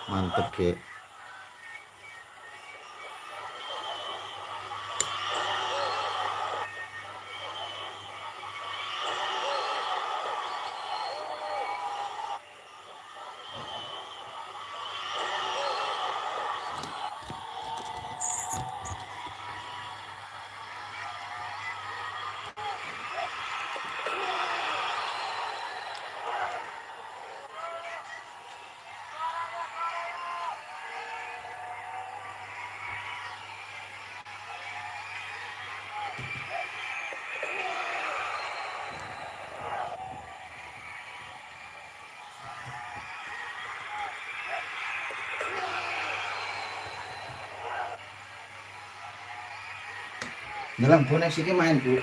Mantep Ge. Dalam bonek sini main Bu.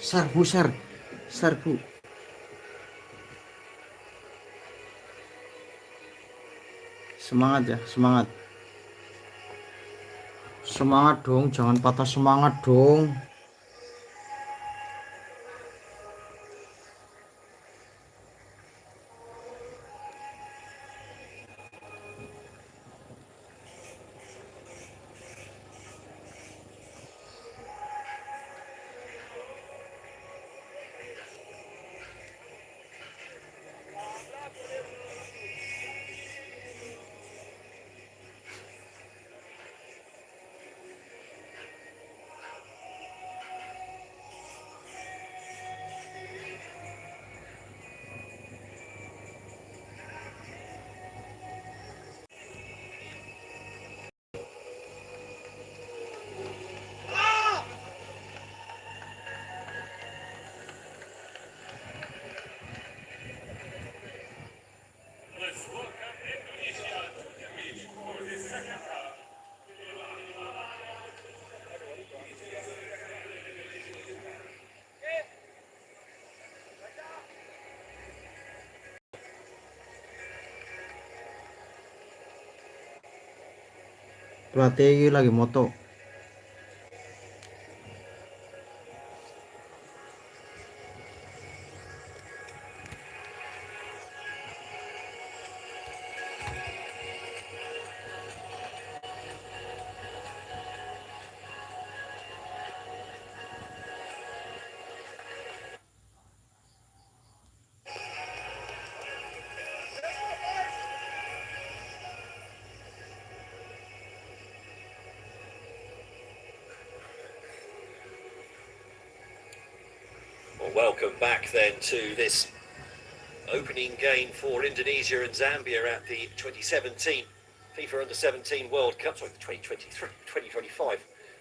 Sar Bu, sar Bu. Semangat ya, semangat. Semangat dong, jangan patah semangat dong. Pelatih lagi moto. Well, welcome back then to this opening game for Indonesia and Zambia at the 2017 FIFA Under-17 World Cup, sorry, the 2025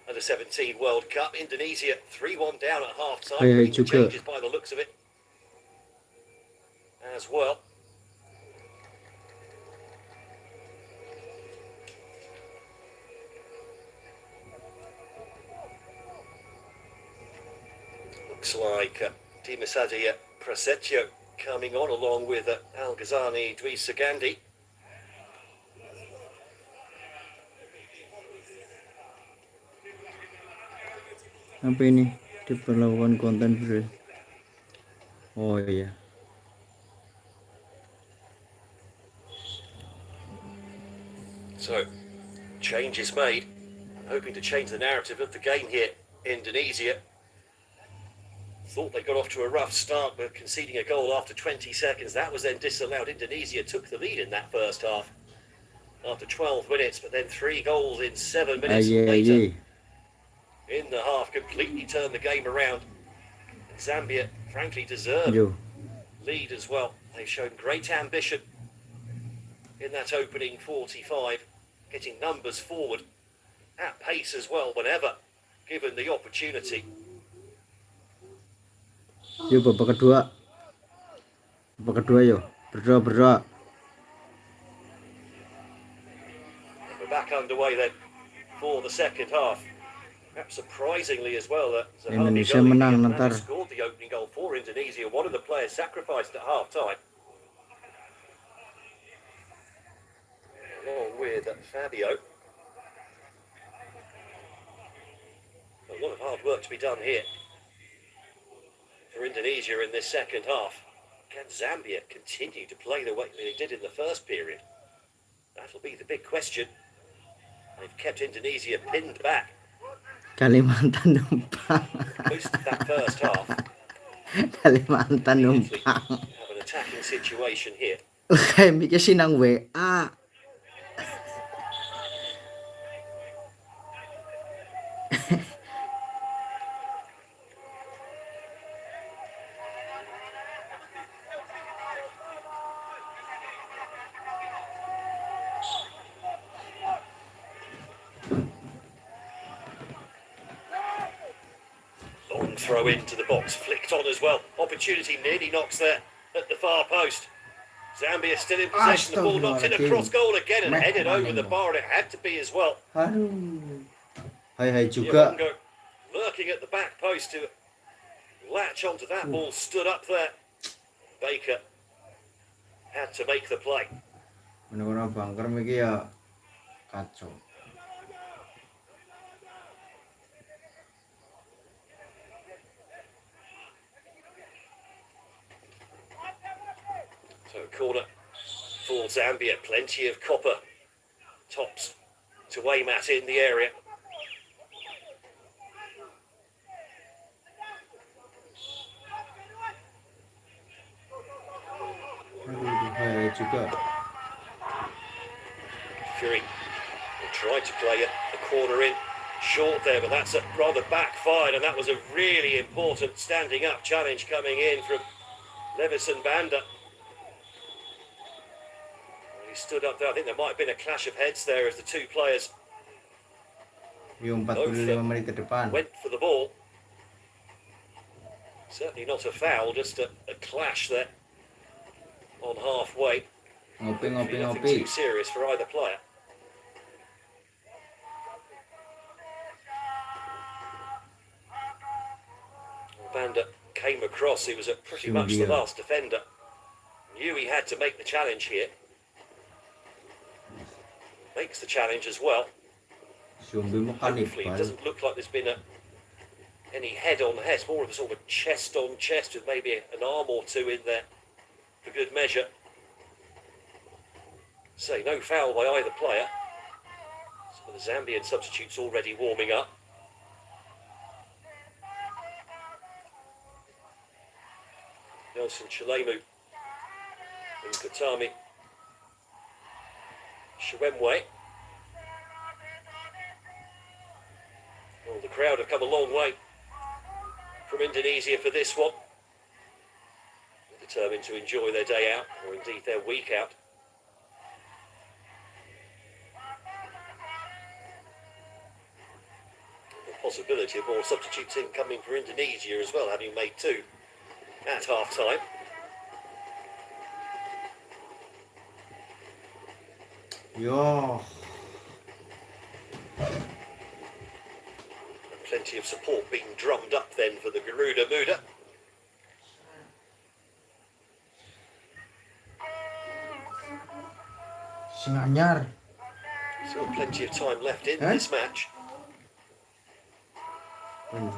Under-17 World Cup. Indonesia 3-1 down at half-time, bringing the changes by the looks of it as well. Looks like Dimasadi Prasetyo coming on along with Al-Ghazani Dwi Sagandi. Apa ini? Diperlakukan konten bro. Oh iya. So, change is made, hoping to change the narrative of the game here. Indonesia thought they got off to a rough start, but conceding a goal after 20 seconds. That was then disallowed. Indonesia took the lead in that first half after 12 minutes, but then 3 goals in 7 minutes later in the half completely turned the game around. And Zambia, frankly, deserved lead as well. They've shown great ambition in that opening 45, getting numbers forward at pace as well whenever given the opportunity. Yuk babak kedua yuk, berdoa. We're back underway then for the second half. Perhaps surprisingly as well that Indonesia menang ntar. scored the opening goal for Indonesia. One of the players sacrificed at half time, along with Fabio. A lot of hard work to be done here for Indonesia in this second half. Can Zambia continue to play the way they did in the first period? That'll be the big question. They've kept Indonesia pinned back Kalimantan numpang. most of that first half. Kalimantan numpang. Have an attacking situation here. Kayak mikir sinang WA. Long throw into the box, flicked on as well. Opportunity nearly knocks there at the far post. Zambia still in possession. The ball knocked in across goal again and headed over the bar, and it had to be as well. Aduh. Hai juga. Lurking at the back post to latch onto that ball, stood up there. Baker had to make the play. Bener-bener bangker iki ya kacau. So corner for Zambia, plenty of copper tops to aim at in the area. Hai juga. Fury tried to play a corner in short there, but that's rather backfired, and that was a really important standing up challenge coming in from Levison Banda. He stood up there. I think there might have been a clash of heads there as the two players 45 menit ke depan. went for the ball. Certainly not a foul, just a clash there on halfway. Nothing too serious for either player. Banda came across. He was pretty much the last defender. Knew he had to make the challenge here. Makes the challenge as well. Hopefully it doesn't look like there's been any head on head. It's more of a sort of a chest on chest with maybe an arm or two in there for good measure. So no foul by either player. So the Zambian substitutes already warming up. Nelson Chilemu and Katami Shwemwe. Well, the crowd have come a long way from Indonesia for this one. They're determined to enjoy their day out, or indeed their week out. The possibility of more substitutes incoming for Indonesia as well, having made 2 at half time. Yo. Plenty of support being drummed up then for the Garuda Muda. Singanyar. Still plenty of time left in this match. So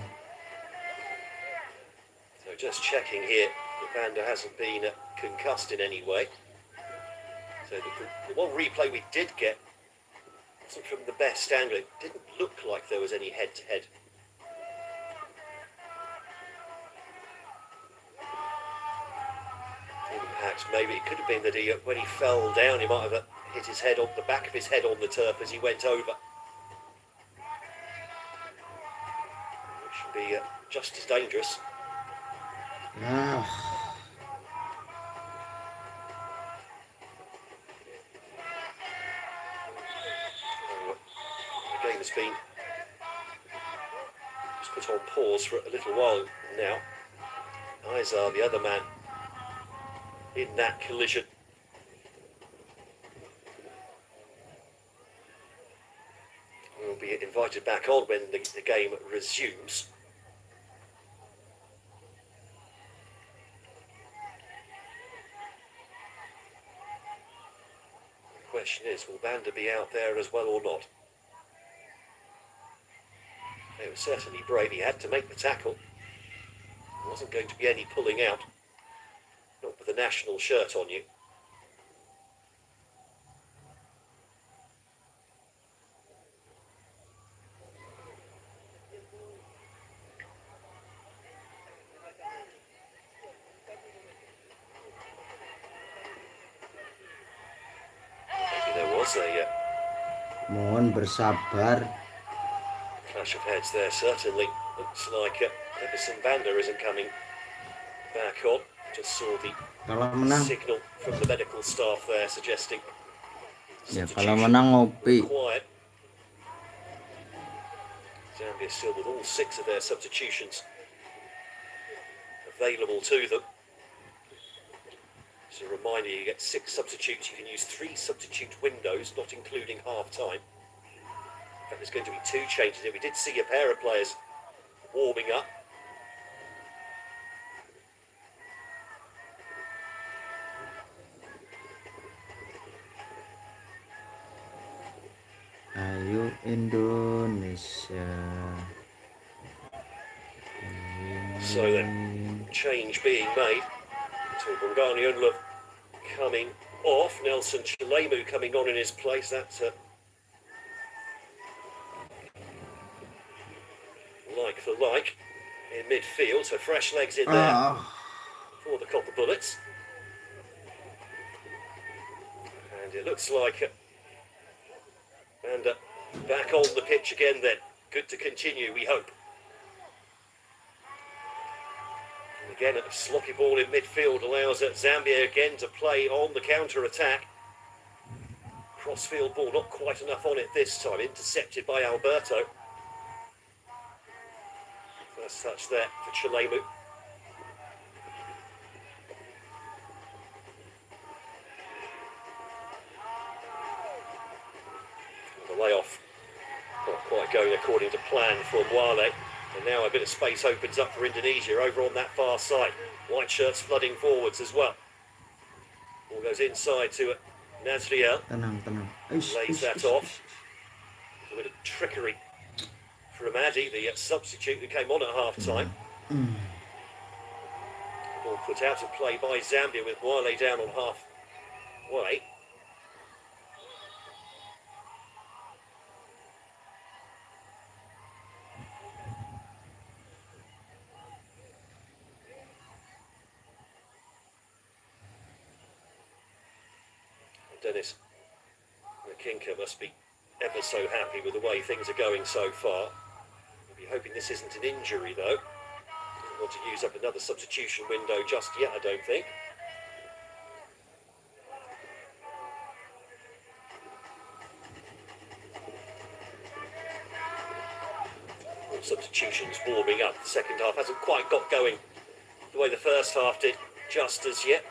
just checking here, the Banda hasn't been concussed in any way. So the one replay we did get wasn't from the best angle. It didn't look like there was any head-to-head. fact, maybe it could have been that when he fell down, he might have hit his head on the back of his head on the turf as he went over. Which should be just as dangerous. Ah, The game has been just put on pause for a little while now. Izar, the other man in that collision. Will be invited back on when the game resumes. The question is, will Banda be out there as well or not? It was certainly brave. He had to make the tackle. There wasn't going to be any pulling out. Not with the national shirt on you. Maybe there was a mohon bersabar. clash of heads there, certainly. Looks like Everson Banda isn't coming back on. Just saw the Kalau menang, signal from the medical staff there suggesting ya kalau menang ngopi. required. Zambia still with all 6 of their substitutions available to them. As a reminder, you get 6 substitutes. You can use 3 substitute windows, not including half-time. In fact, there's going to be 2 changes here. We did see a pair of players warming up. Ayo Indonesia. So then, change being made. So Bongani Unlove coming off. Nelson Chilemu coming on in his place. That's like for like in midfield. So fresh legs in there for the Copper Bullets. And it looks like and back on the pitch again then. Good to continue, we hope. And again, a sloppy ball in midfield allows Zambia again to play on the counter-attack. Crossfield ball, not quite enough on it this time. Intercepted by Alberto. First touch there for Chilemu. Layoff not quite going according to plan for Mwale, and now a bit of space opens up for Indonesia over on that far side. White shirts flooding forwards as well. Ball goes inside to Nazriel. Tenang. Lays that off. A bit of trickery from Addy, the substitute who came on at half-time. Ball put out of play by Zambia with Mwale down on half-way. Dennis McKinker must be ever so happy with the way things are going so far. We'll be hoping this isn't an injury though. Doesn't want to use up another substitution window just yet, I don't think. All substitutions warming up. The second half hasn't quite got going the way the first half did just as yet.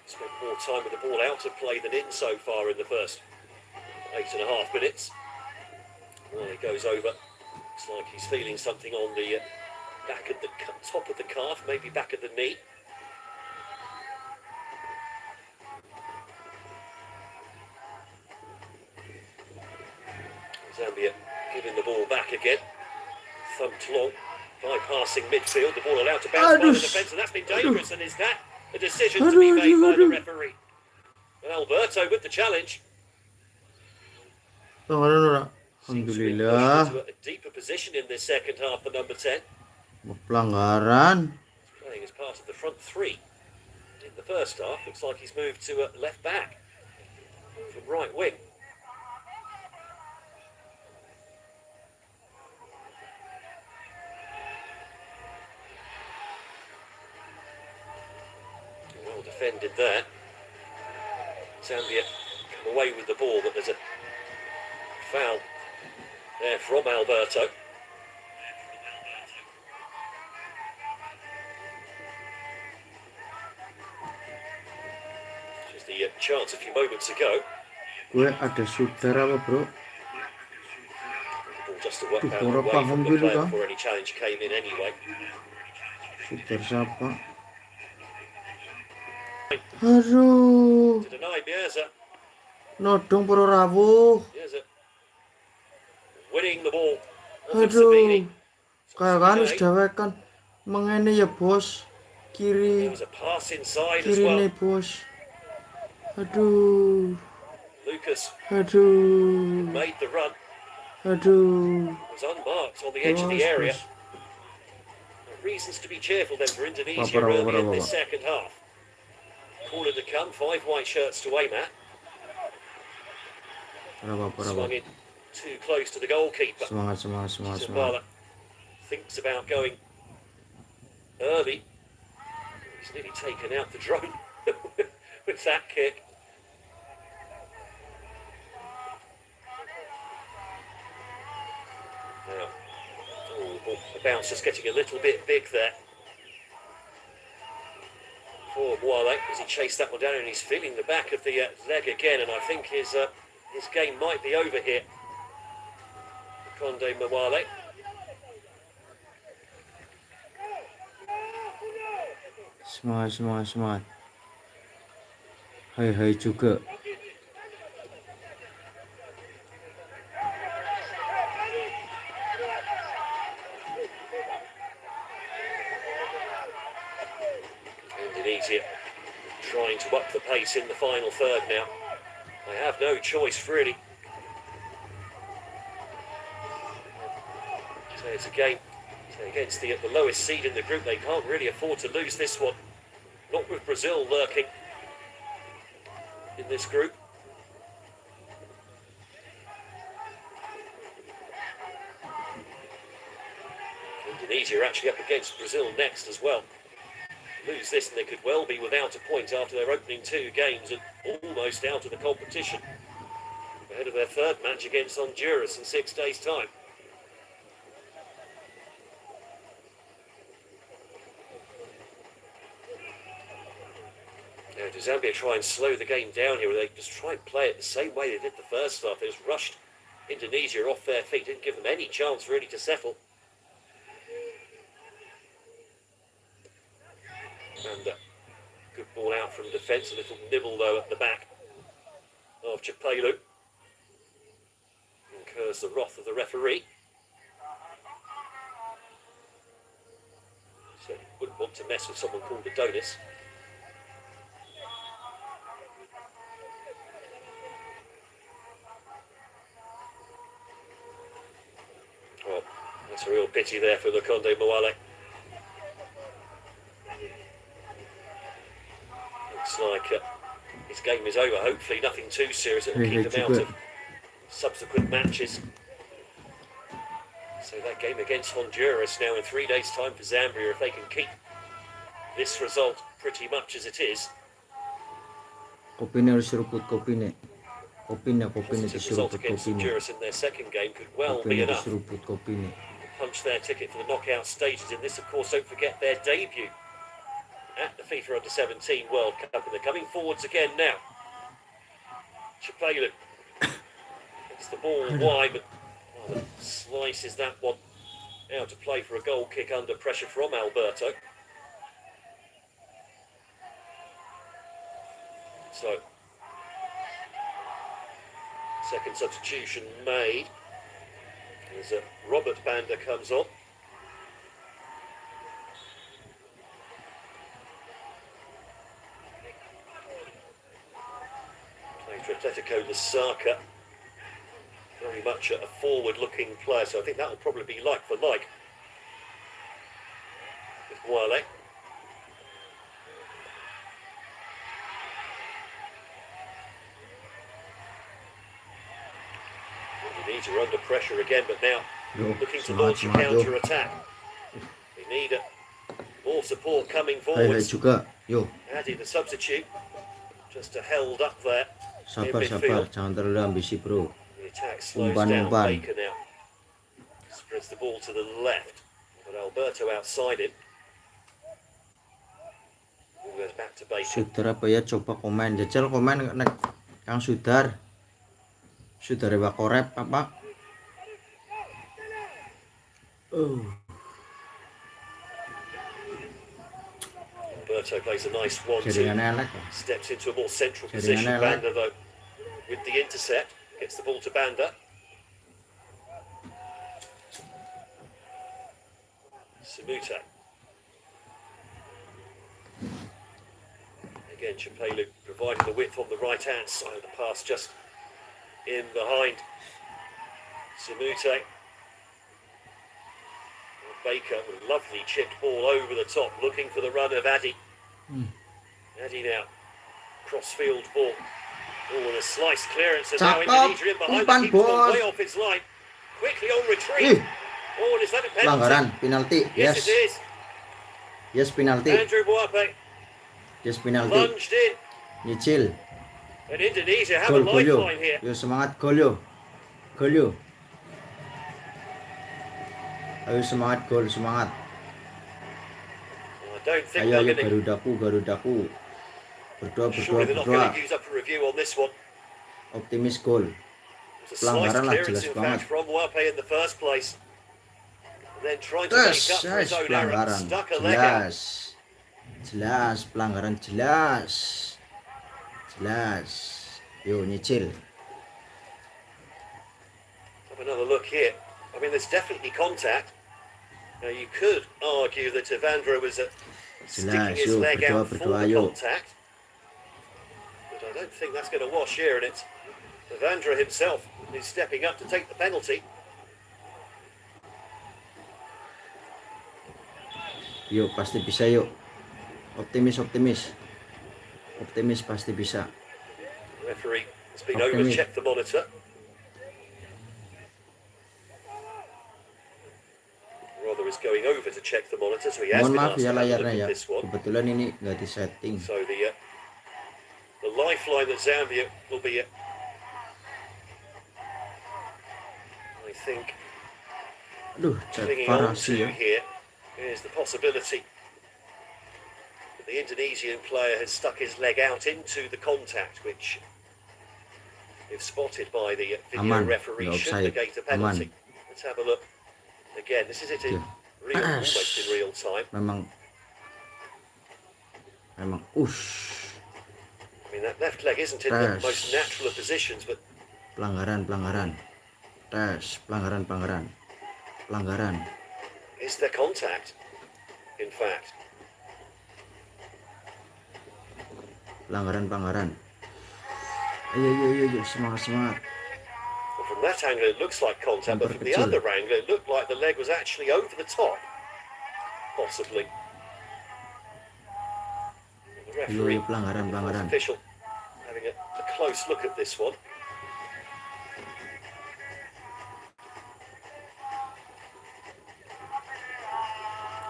Spent more time with the ball out of play than in so far in the first 8.5 minutes. Well, he goes over. Looks like he's feeling something on the back of the top of the calf, maybe back of the knee. Zambia giving the ball back again. Thumped long, bypassing midfield. The ball allowed to bounce by the defence, and that's been dangerous. And is that a decision to be made by the referee? And Alberto with the challenge. Seems to be pushed into a deeper position in this second half for number 10. Pelanggaran. Playing as part of the front 3 in the first half. Looks like he's moved to left back from right wing. Well defended there. Zambia come away with the ball, but there's a foul there from Alberto. Just the chance a few moments ago. Gue ada saudara apa bro? Ball just to work out Kurang away paham from the gitu player kah? before any challenge came in anyway. Super siapa? Aduh, To deny biasa. nodong para rawuh. Biasa winning the ball. Aduh, kayak kan wis dewekan mengene ya bos. There Kiri, was a pass inside as kiri well. nih bos. Aduh, Lucas aduh, made the run. aduh. Was unmarked on the edge of the Bos, area. bos. Reasons to be cheerful then for Indonesia Apa, early in apa. this second half. Corner to come, 5 white shirts to aim at. Swung in too close to the goalkeeper. Semangat. Zumbia thinks about going early. He's nearly taken out the drone with that kick. Now, the bounce just getting a little bit big there for Wale as he chased that one down, and he's feeling the back of the leg again, and I think his game might be over here. Conde Mawale. Semangat. Hai juga. Indonesia trying to up the pace in the final third now. They have no choice really. So it's a game against the lowest seed in the group. They can't really afford to lose this one. Not with Brazil lurking in this group. Indonesia are actually up against Brazil next as well. Lose this and they could well be without a point after their opening 2 games and almost out of the competition. Ahead of their third match against Honduras in 6 days' time. Now, do Zambia try and slow the game down here, or they just try and play it the same way they did the first half? They just rushed Indonesia off their feet, didn't give them any chance really to settle. And good ball out from defence, a little nibble though at the back of Chapelu. Incurs the wrath of the referee. So wouldn't want to mess with someone called Adonis. Well, that's a real pity there for Conde Mawale. Looks like his game is over. Hopefully nothing too serious. It will keep him out of subsequent matches. So that game against Honduras now in 3 days' time for Zambia, if they can keep this result pretty much as it is. Kopinya harus seruput kopinya. Kopinya Positive result diseruput against kopinya. Honduras in their second game could well be Kopinya enough to diseruput kopinya. punch their ticket for the knockout stages. In this, of course, don't forget their debut at the FIFA Under-17 World Cup, and they're coming forwards again now. Chapelu gets the ball wide, but slices that one out to play for a goal kick under pressure from Alberto. So, second substitution made as Robert Banda comes on. Playing for Atletico Lusaka. Very much a forward-looking player, so I think that will probably be like for like with Wale. Indonesia are under pressure again, but now Yo, looking to semangat launch a semangat yo. counter-attack. They need more support coming Hai forwards. juga. Yo, Addy, the substitute, just held up there in sabar midfield. jangan terlalu ambisi bro. The attack slows down. Baker now spreads the ball to the left, but Alberto outside it. Ball goes back to Baker. Sudar apa ya, coba komen, jajal komen nek Kang Sudar. Sudar Wakorep apa? Alberto plays a nice 1-2. Jaringannya elek. Steps into a more central Jaringannya position. elek. Banda though with the intercept gets the ball to Banda. Sebut. Again, Chapelu providing the width on the right-hand side. The pass just in behind. Sebut. Baker with a lovely chipped ball over the top, looking for the run of Addy. Addy now, cross-field ball. Oh, and a slice clearance, and now Indonesia in behind. The keeper's way off its line. Quickly on retreat. Oh, and is that a penalty? Pelanggaran, penalti. Yes, it is. Yes, penalti. Andrew Boape Yes, penalti. lunged in. Nyicil. And Indonesia have a lifeline here. Yo, semangat gol yo. Gol yo. Ayo semangat gol, semangat. I don't think Ayo they're going Garudaku. Berdoa. Surely they're not going to use up a review on this one. Optimis gol. It's a slice Pelanggaran lah, clearance, jelas in banget. fact, from Boape in the first place. And then trying to make up for his own error. Pelanggaran. Stuck a leg out. Jelas, pelanggaran jelas. Yo, nyicil. Have another look here. I mean, there's definitely contact. Now, you could argue that Evandro was sticking his leg out for the contact. But I don't think that's going to wash here, and it's Evandro himself who's stepping up to take the penalty. Yo, pasti bisa yuk. Optimis pasti bisa. The referee has been over to check the monitor. Rather is going over to check the monitor, so he has been asked to have a look at this one. Kebetulan ini nggak di setting. So the lifeline that Zambia will be, I think, clinging on to here is the possibility that the Indonesian player has stuck his leg out into the contact, which, if spotted by the video referee, should negate a penalty. Let's have a look. Again, this is it in almost in real time. Memang I mean, that left leg isn't in the most natural of positions, but pelanggaran. is there contact? In fact, pelanggaran. Ayo, semangat. well, from that angle it looks like contact, but from the other angle it looked like the leg was actually over the top, possibly. The referee, pelanggaran. official, having a close look at this one.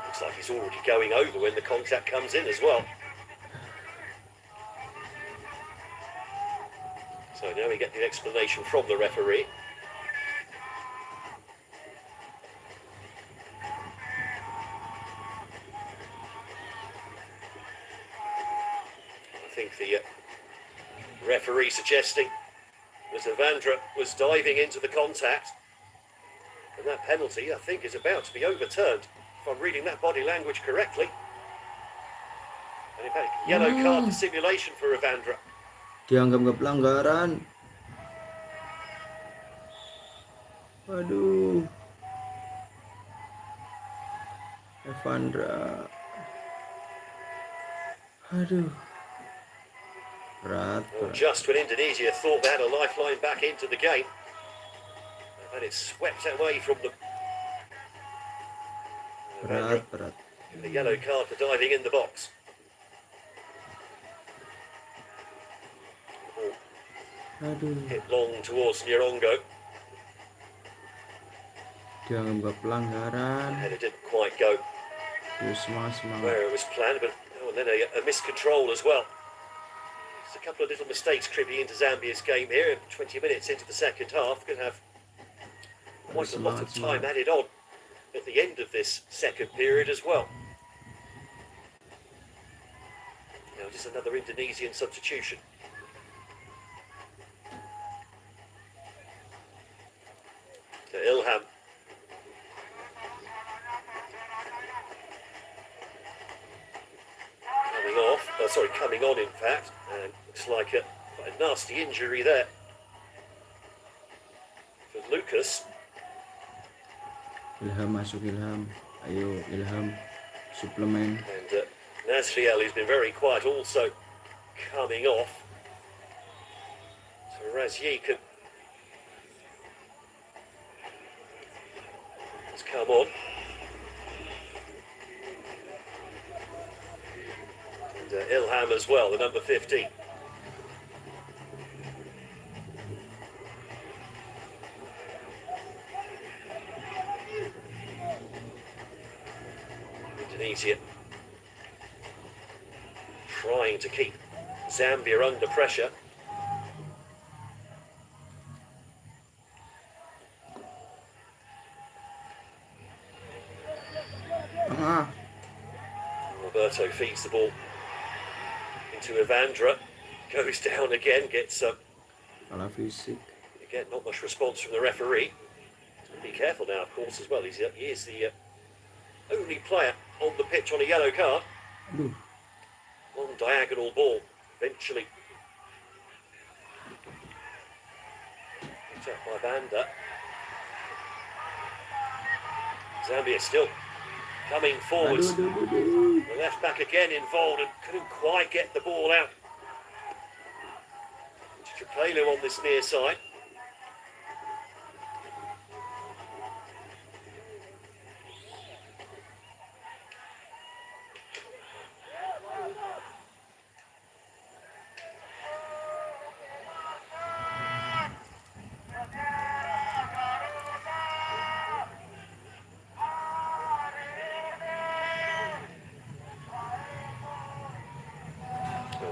Looks like he's already going over when the contact comes in as well. So now we get the explanation from the referee. I think the referee suggesting that Evandro was diving into the contact, and that penalty, I think, is about to be overturned, if I'm reading that body language correctly. And in fact, yellow card for simulation for Evandro. Dianggap nggak pelanggaran. Aduh, Evandro. Aduh, berat. Well, just when Indonesia thought they had a lifeline back into the game, and it's swept away from them. Berat. The yellow card for diving in the box. Aduh. Hit long towards Nyerongo. Dianggap pelanggaran. Header didn't quite go Terus semangat. where it was planned, but and then a miscontrol as well. There's a couple of little mistakes creeping into Zambia's game here. 20 minutes into the second half, going to have quite a lot of time added on at the end of this second period as well. Now just another Indonesian substitution. To Ilham. Coming on in fact, and looks like a nasty injury there for Lucas. Ilham masuk, Ilham. Ayo Ilham, suplemen. And Nazriel, who's been very quiet, also coming off. So Razyi has come on. And Ilham as well, the number 15. Indonesia trying to keep Zambia under pressure. Roberto feeds the ball into Evandra, goes down again, gets Kalah fisik. again not much response from the referee. Be careful now, of course, as well. He is the only player on the pitch on a yellow card. Long diagonal ball, eventually picked up by Banda. Zambia still coming forwards. The left back again involved and couldn't quite get the ball out. Tripelu on this near side.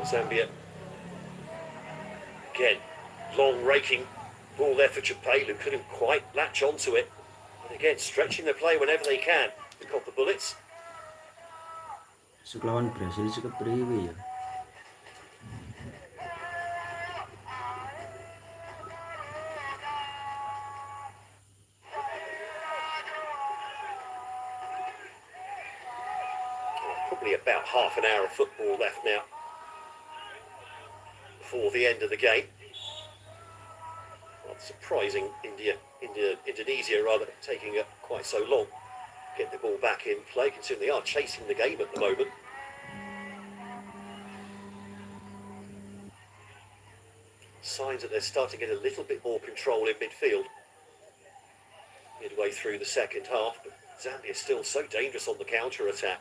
Zambia again, long raking ball there for Tripelu, couldn't quite latch onto it. And again, stretching the play whenever they can. They got the bullets. Lawan Brasil sih kepriwe ya. Probably about half an hour of football left now before the end of the game. Well, surprising Indonesia rather taking quite so long to get the ball back in play, considering they are chasing the game at the moment. Signs that they're starting to get a little bit more control in midfield midway through the second half, but Zambia is still so dangerous on the counter-attack.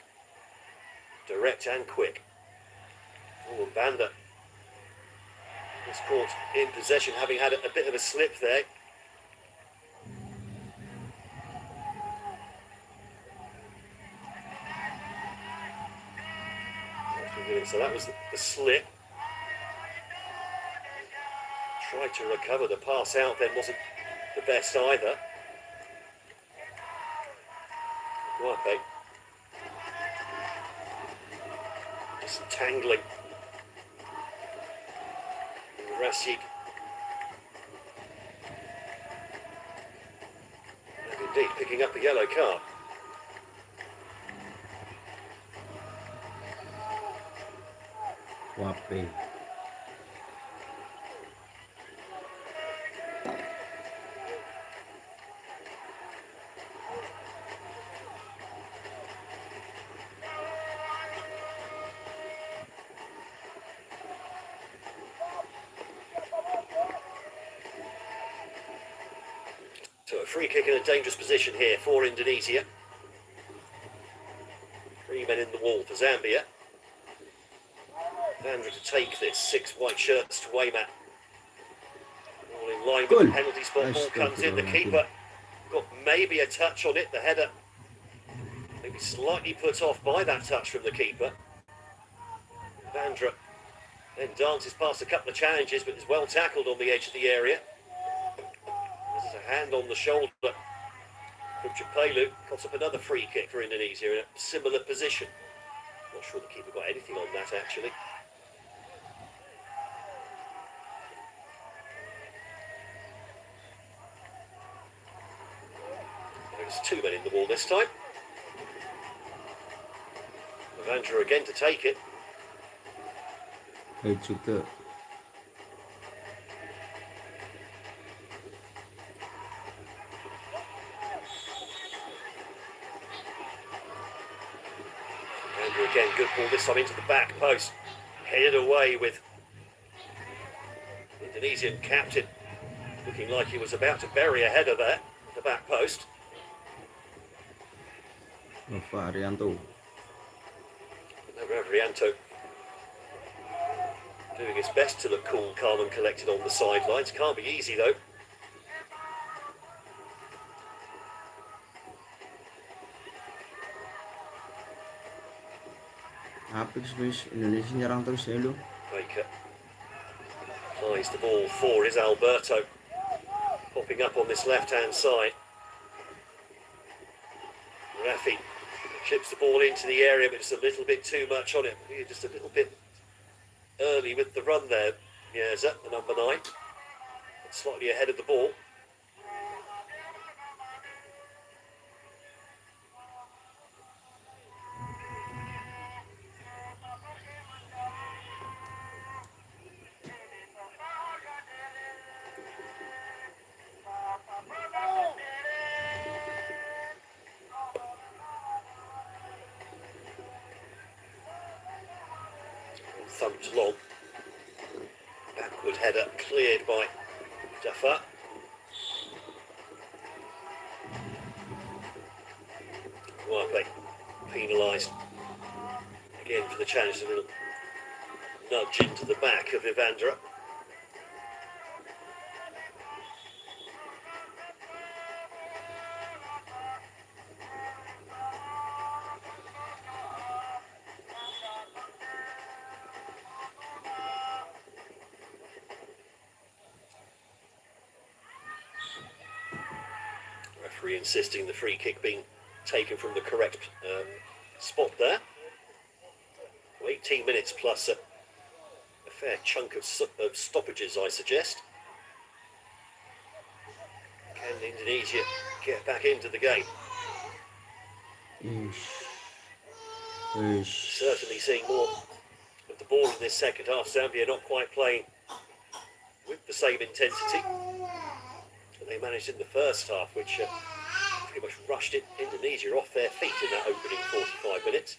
Direct and quick. Oh, Banda was caught in possession, having had a bit of a slip there. So that was the slip. Tried to recover, the pass out then wasn't the best either. Right, just tangling. Rashid. And indeed picking up a yellow card. Wape. So a free kick in a dangerous position here for Indonesia. 3 men in the wall for Zambia. Andrew to take this, 6 white shirts to aim at. All in line with the penalty spot. Ball comes in, the keeper got maybe a touch on it, the header. Maybe slightly put off by that touch from the keeper. Vandra then dances past a couple of challenges, but is well tackled on the edge of the area. There's a hand on the shoulder from Chapelu. Got up another free kick for Indonesia in a similar position. Not sure the keeper got anything on that, actually. There's two men in the ball this time. Vandra again to take it. Baik juga. Vandra again, good ball this time into the back post. Headed away with Indonesian captain. Looking like he was about to bury a header there at the back post. Varianto. Arianto doing his best to look cool, calm and collected on the sidelines. Can't be easy though. Apik guys, Indonesia nyerang terus ya lu. Baker applies the ball for is Alberto. Popping up on this left-hand side. Rafi chips the ball into the area, but just a little bit too much on it. Just a little bit early with the run there. Biasa, the number 9. Slightly ahead of the ball. Thumped long. Backward header cleared by Jaffa. Wape penalised again for the challenge. A little nudge into the back of Ivandra. Referee insisting the free kick being taken from the correct spot there. 18 minutes plus a fair chunk of stoppages, I suggest. Can Indonesia get back into the game? Certainly seeing more of the ball in this second half. Zambia not quite playing with the same intensity that they managed in the first half, which pretty much rushed Indonesia off their feet in that opening 45 minutes.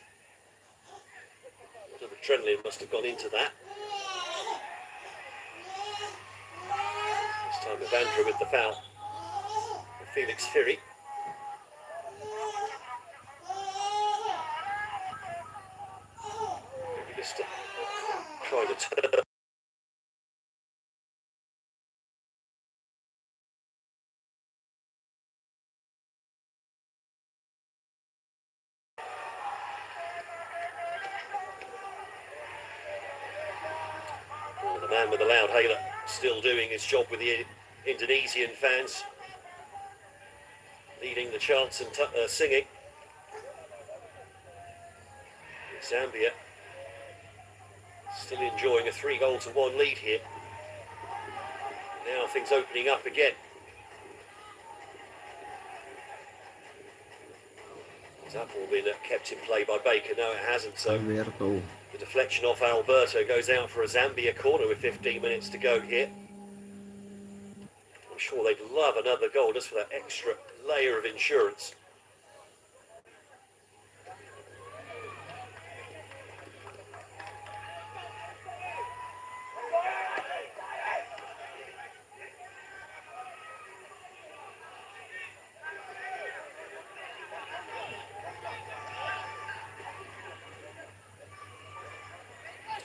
A lot of adrenaline must have gone into that. This time Ivandra with the foul. And Felix Firi. Maybe just trying to turn. The man with the loud hailer still doing his job with the Indonesian fans, leading the chants and singing. Zambia still enjoying a 3-1 lead here. Now things opening up again. Has that ball been kept in play by Baker? No, it hasn't. So Alberto. the deflection off Alberto goes out for a Zambia corner with 15 minutes to go here. I'm sure they'd love another goal just for that extra layer of insurance.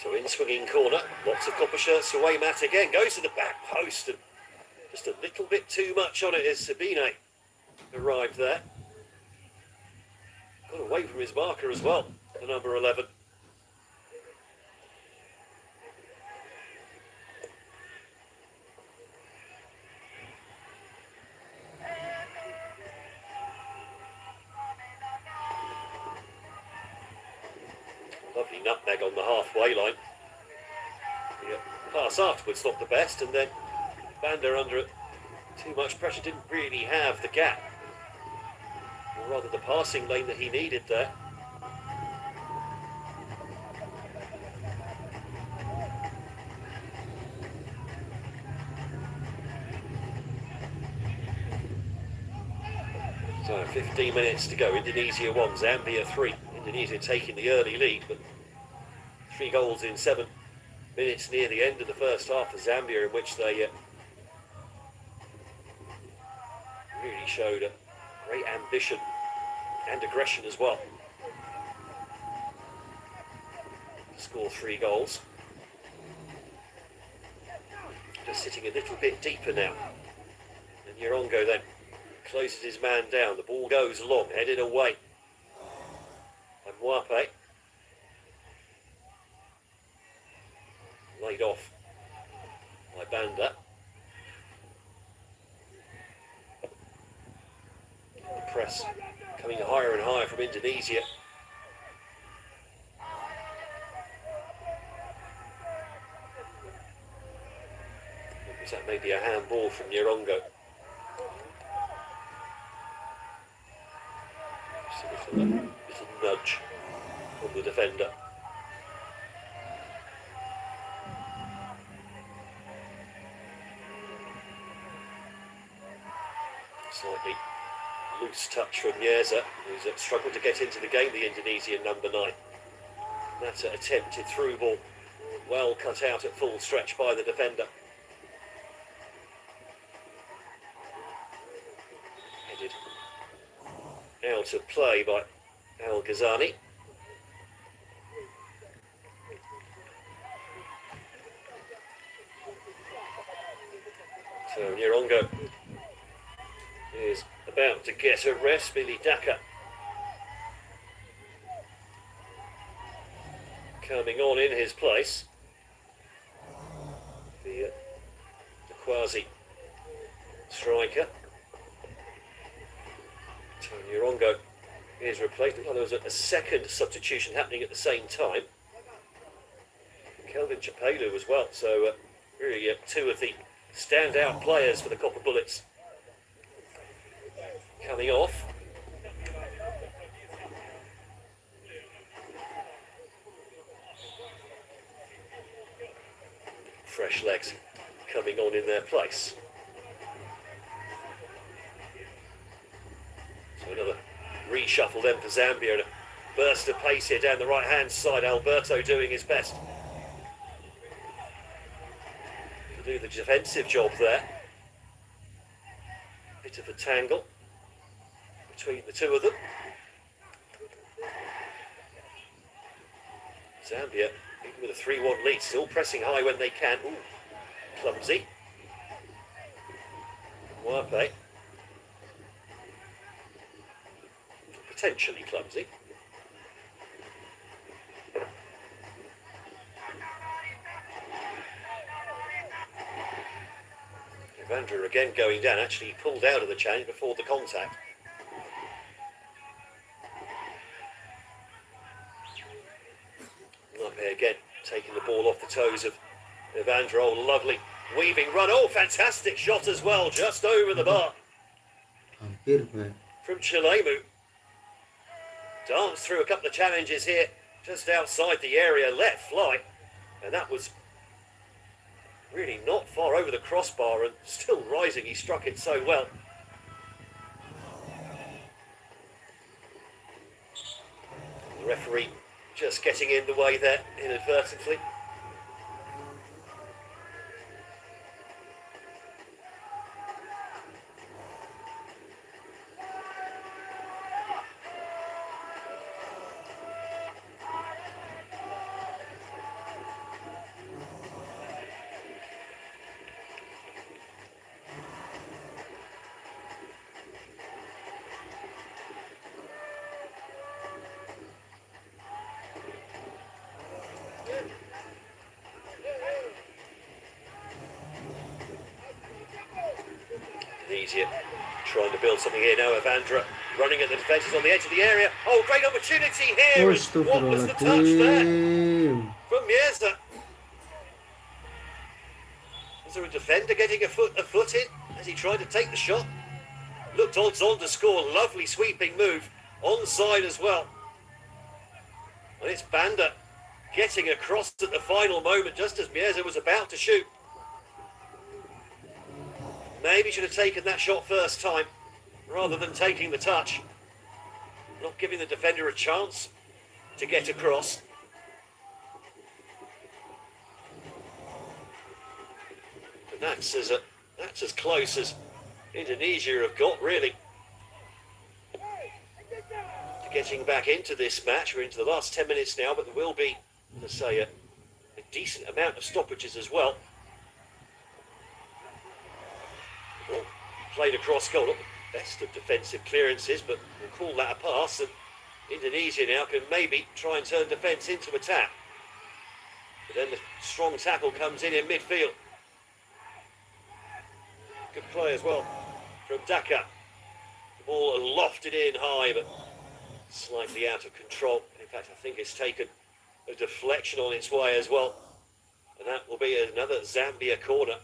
So in swinging corner, lots of copper shirts away. Matt again goes to the back post and just a little bit too much on it is Sabine. arrived there. Got away from his marker as well, the number 11. Lovely nutmeg on the halfway line. The pass afterwards not the best, and then Vander under too much pressure, didn't really have the gap, or rather the passing lane that he needed there. So 15 minutes to go. Indonesia 1, Zambia 3. Indonesia taking the early lead, but 3 goals in 7 minutes near the end of the first half for Zambia, in which they really showed a great ambition and aggression as well to score 3 goals. Just sitting a little bit deeper now. And Nyerongo then closes his man down. The ball goes long, headed away. And Mwape laid off by Banda. The press coming higher and higher from Indonesia. That may be a handball from Nyerongo. Just a little nudge from the defender. Slightly loose touch from Yeza, who's struggled to get into the game, the Indonesian number 9. That's an attempted through ball, well cut out at full stretch by the defender. Headed out of play by Al Ghazani. So Nyerongo is about to get a rest. Billy Daka coming on in his place. The quasi striker. So Nyerongo is replaced. Well, there was a second substitution happening at the same time. Kelvin Chapelu as well. So really 2 of the standout players for the Copper Bullets coming off. Fresh legs coming on in their place. So another reshuffle then for Zambia, and a burst of pace here down the right hand side. Alberto doing his best to do the defensive job there. Bit of a tangle between the 2 of them. Zambia, even with a 3-1 lead, still pressing high when they can. Ooh, clumsy. Mwape. Potentially clumsy. Vander again going down. Actually pulled out of the challenge before the contact. Mwape again taking the ball off the toes of Vander. Oh, lovely weaving run. Oh, fantastic shot as well, just over the bar. From Chilemu. Danced through a couple of challenges here, just outside the area, let fly. And that was really not far over the crossbar, and still rising. He struck it so well. The referee just getting in the way there inadvertently. Indonesia trying to build something here now. Evandra running at the defences on the edge of the area. Oh, great opportunity here. What was the touch there from Biasa? Was there a defender getting a foot in as he tried to take the shot? Looked odds on to score. Lovely sweeping move. Onside as well. And it's Banda getting across at the final moment just as Biasa was about to shoot. Maybe should have taken that shot first time rather than taking the touch. Not giving the defender a chance to get across. And that's as close as Indonesia have got, really, to getting back into this match. We're into the last 10 minutes now, but there will be, let's say, a decent amount of stoppages as well. Played across goal, not the best of defensive clearances, but we'll call that a pass, and Indonesia now can maybe try and turn defence into attack. But then the strong tackle comes in midfield. Good play as well from Daka. The ball lofted in high, but slightly out of control. In fact, I think it's taken a deflection on its way as well. And that will be another Zambia corner.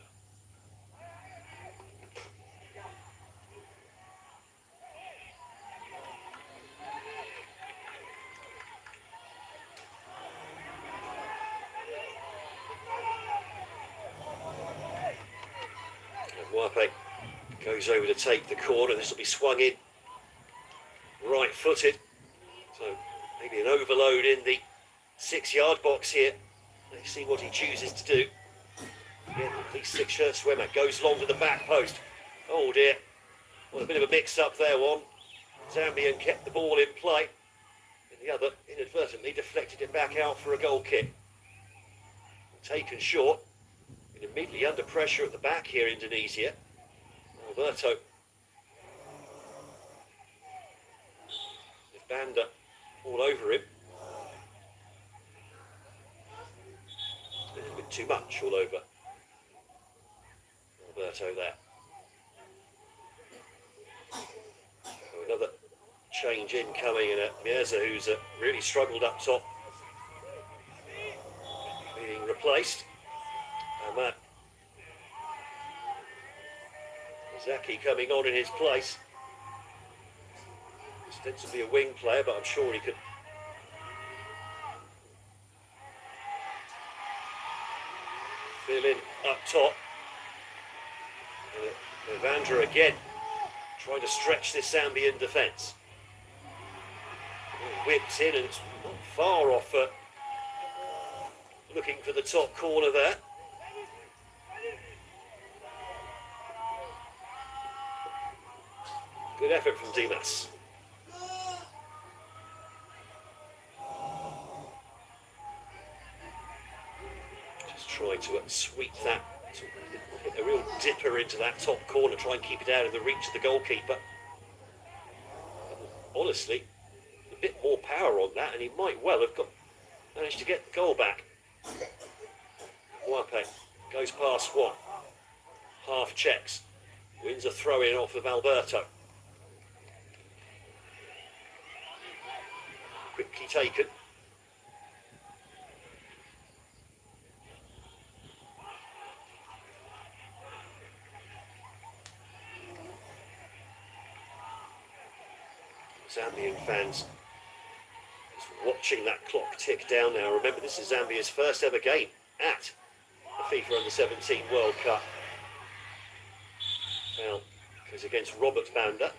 Wape goes over to take the corner. This will be swung in right-footed. So maybe an overload in the 6-yard box here. Let's see what he chooses to do. Again, the 6-shirt swimmer goes long to the back post. Oh dear. What a bit of a mix-up there, one. Zambian kept the ball in play. And the other inadvertently deflected it back out for a goal kick. Taken short. And immediately under pressure at the back here, Indonesia. Alberto. With Banda all over him. A little bit too much all over Alberto there. So another change in coming, and Biasa, who's really struggled up top, being replaced. Zaki coming on in his place. Ostensibly a wing player, but I'm sure he could fill in up top. And Evandra again trying to stretch this Zambian defence. Whipped in, and it's not far off looking for the top corner there. Good effort from Dimas. Just try to sweep that, hit a real dipper into that top corner, try and keep it out of the reach of the goalkeeper. Honestly, a bit more power on that, and he might well have managed to get the goal back. Wape goes past one. Half checks. Wins a throw-in off of Alberto. Quickly taken. Zambian fans just watching that clock tick down now. Remember, this is Zambia's first ever game at the FIFA Under-17 World Cup. Foul goes against Robert Banda.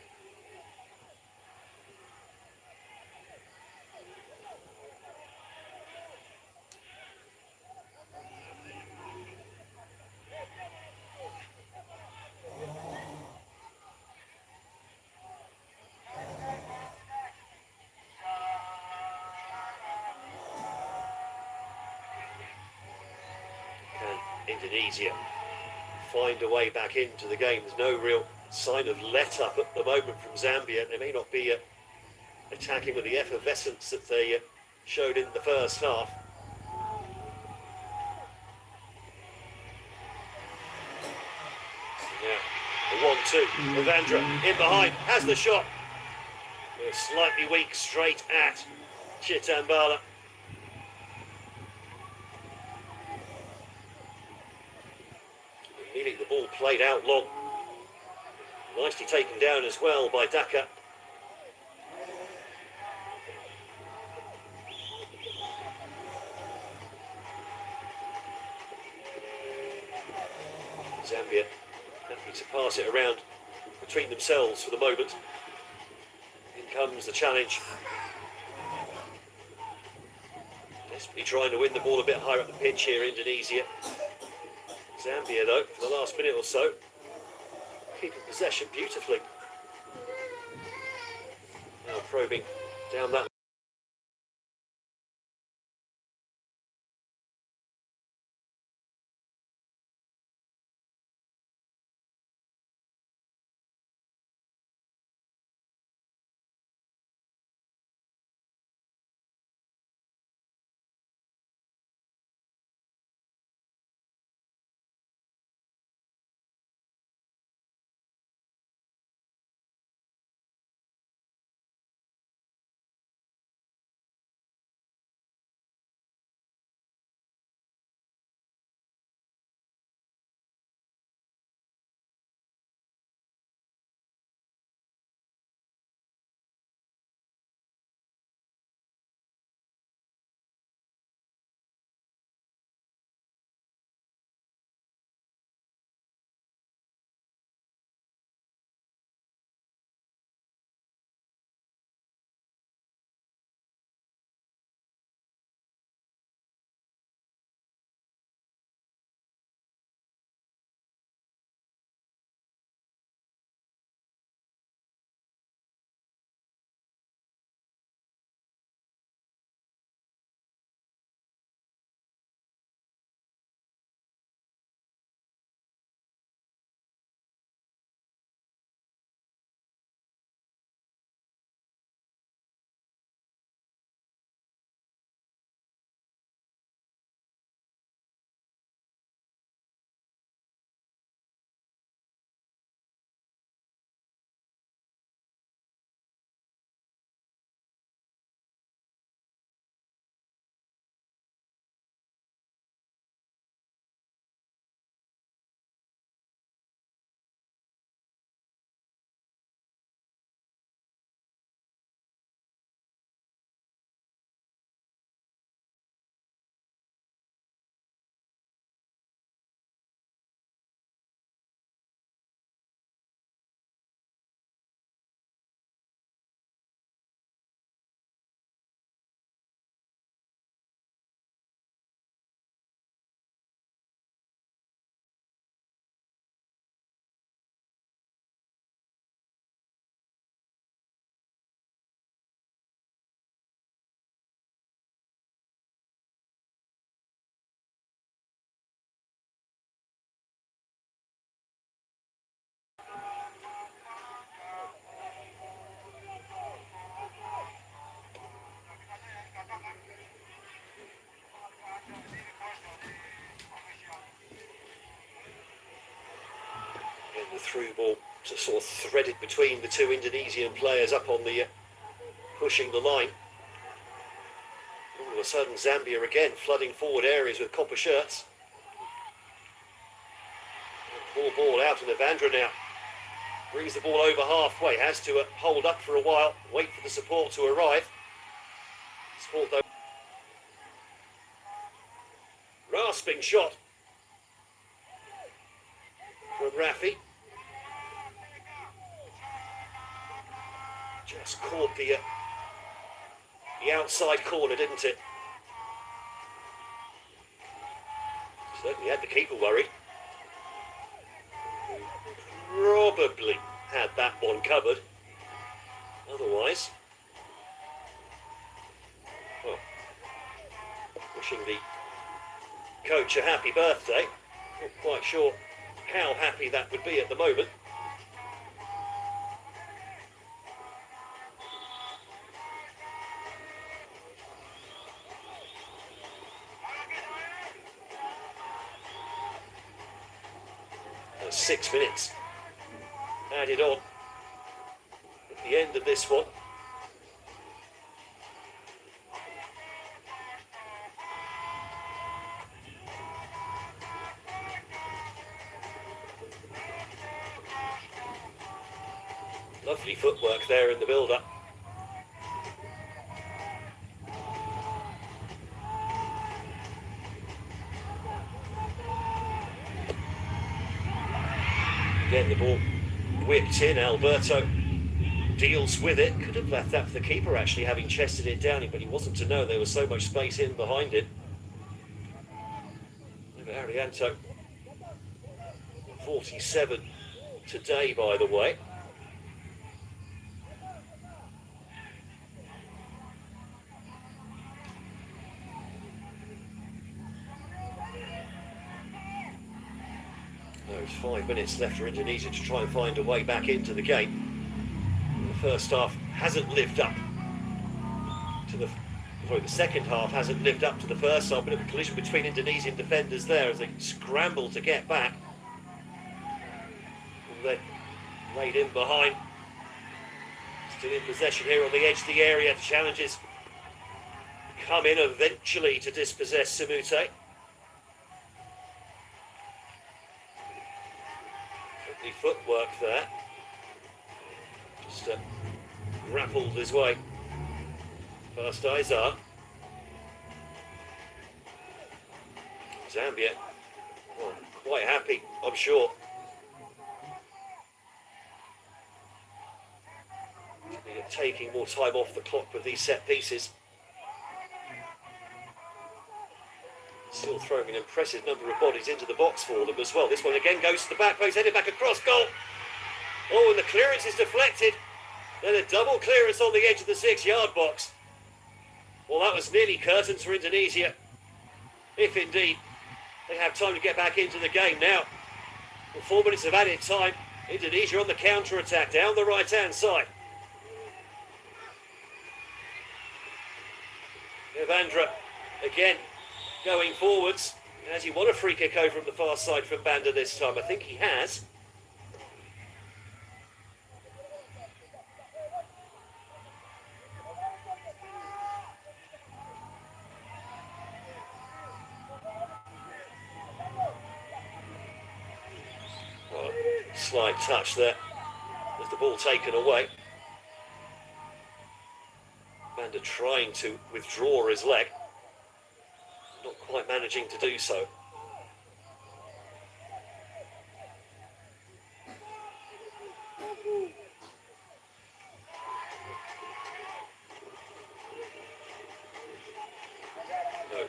Indonesia find a way back into the game. There's no real sign of let-up at the moment from Zambia. They may not be attacking with the effervescence that they showed in the first half. Yeah, the 2. Evandra in behind, has the shot. Slightly weak, straight at Chitambala. Nearly the ball played out long. Nicely taken down as well by Daka. Zambia happy to pass it around between themselves for the moment. In comes the challenge. Desperately trying to win the ball a bit higher up the pitch here, Indonesia. Zambia, though, for the last minute or so, keeping possession beautifully. Now probing down that. And the through ball just sort of threaded between the two Indonesian players up on the pushing the line. All of a sudden, Zambia again flooding forward areas with copper shirts. Poor ball out, and Evandra now brings the ball over halfway. Has to hold up for a while, wait for the support to arrive. Support though. Rasping shot from Rafi. Just caught the outside corner, didn't it? Certainly had the keeper worried. Probably had that one covered. Otherwise, well, wishing the coach a happy birthday. Not quite sure how happy that would be at the moment. There's 6 minutes added on at the end of this one. Lovely footwork there in the build-up. Again, the ball whipped in. Alberto deals with it. Could have left that for the keeper, actually, having chested it down, but he wasn't to know there was so much space in behind it. Arianto, 47 today, by the way. There's 5 minutes left for Indonesia to try and find a way back into the game. The first half hasn't lived up to the second half hasn't lived up to the first half. Bit of a collision between Indonesian defenders there as they scramble to get back. And then laid in behind. Still in possession here on the edge of the area. The challenges come in eventually to dispossess Samute. Lovely footwork there. Just grappled his way past Izar. Zambia, well, quite happy, I'm sure. Taking more time off the clock with these set pieces. Still throwing an impressive number of bodies into the box for them as well. This one again goes to the back post, headed back across goal. Oh, and the clearance is deflected. Then a double clearance on the edge of the 6-yard box. Well, that was nearly curtains for Indonesia, if indeed they have time to get back into the game now. With 4 minutes of added time, Indonesia on the counter-attack down the right-hand side. Evandra again going forwards. Has he won a free kick over from the far side from Banda this time? I think he has. Well, slight touch there as the ball taken away. Banda trying to withdraw his leg. Not quite managing to do so. No,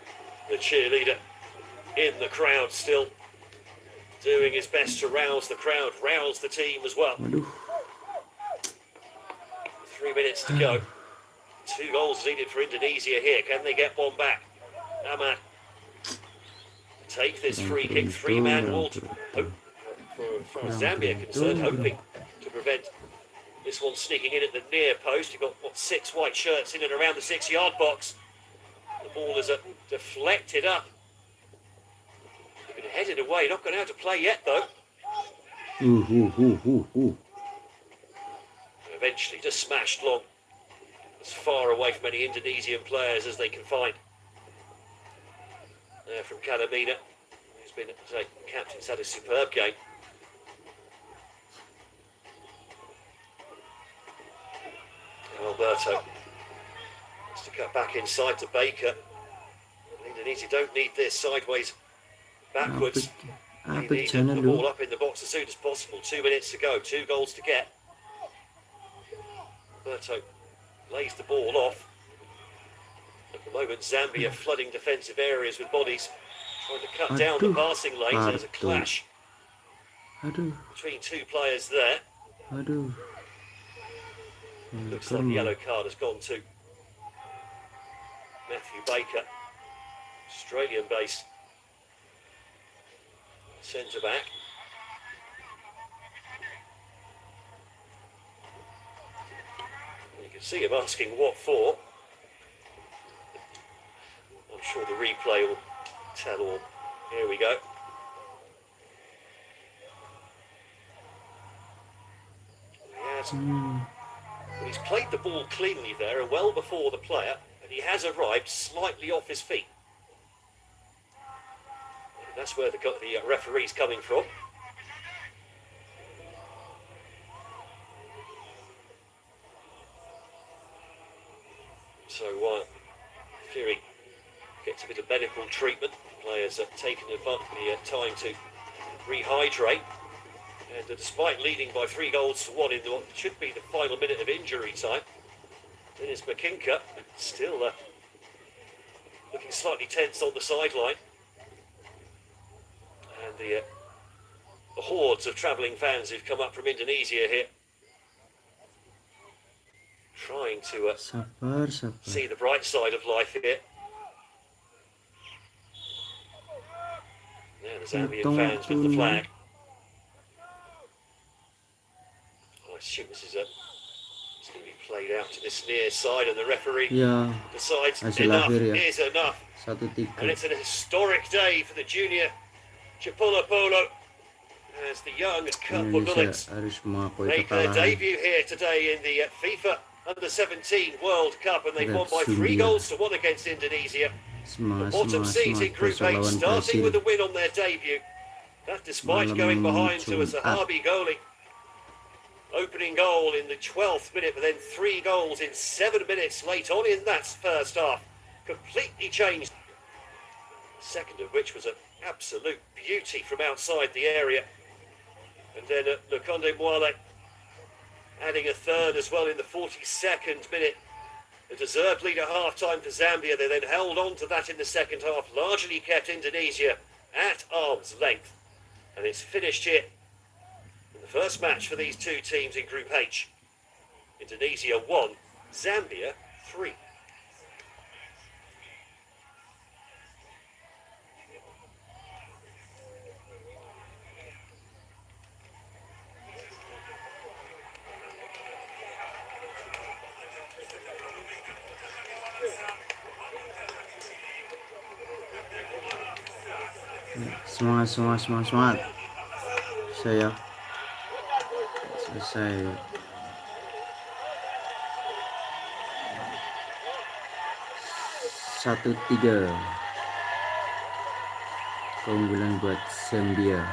the cheerleader in the crowd still doing his best to rouse the crowd, rouse the team as well. 3 minutes to go. 2 goals needed for Indonesia here. Can they get one back? Ahmad take this free kick, 3-man wall to hope, for as far as Zambia concerned, hoping to prevent this one sneaking in at the near post. You've got, 6 white shirts in and around the 6-yard box. The ball is deflected up. They've been headed away, not gone out to play yet though. Eventually just smashed long, as far away from any Indonesian players as they can find. From Kalamina, who's been, captain's had a superb game. Alberto wants to cut back inside to Baker. Indonesia don't need this sideways, backwards. They need the ball up in the box as soon as possible. 2 minutes to go, 2 goals to get. Alberto lays the ball off. At the moment, Zambia flooding defensive areas with bodies, trying to cut down the passing lanes. There's a clash between 2 players there. Looks like the yellow card has gone to Matthew Baker, Australian-based centre-back. You can see him asking what for. I'm sure the replay will tell all. Here we go. Well, he's played the ball cleanly there and well before the player, and he has arrived slightly off his feet. And that's where the referee's coming from. So Fury gets a bit of medical treatment. Players are taking the time to rehydrate. And despite leading by 3-1 in what should be the final minute of injury time, then is McKinker still looking slightly tense on the sideline. And the hordes of travelling fans who've come up from Indonesia here, trying to see the bright side of life here. Now the Zambian fans with the flag. I assume this is going to be played out to this near side, and the referee decides enough is enough. 1-3. And it's an historic day for the junior Chipolo Polo, as the young Kampung Bullets make their debut here today in the FIFA Under-17 World Cup, and they won by 3-1 against Indonesia. The bottom seeds in Group H, starting with a win on their debut. That despite going behind to a Zahabi goalie. Opening goal in the 12th minute, but then 3 goals in 7 minutes late on in that first half. Completely changed. Second of which was an absolute beauty from outside the area. And then Lukonde Mwale adding a third as well in the 42nd minute. A deserved lead at half-time for Zambia. They then held on to that in the second half, largely kept Indonesia at arm's length. And it's finished here. The first match for these two teams in Group H. Indonesia 1, Zambia 3. Semangat. Saya selesai. Satu 3 keunggulan buat Zumbia.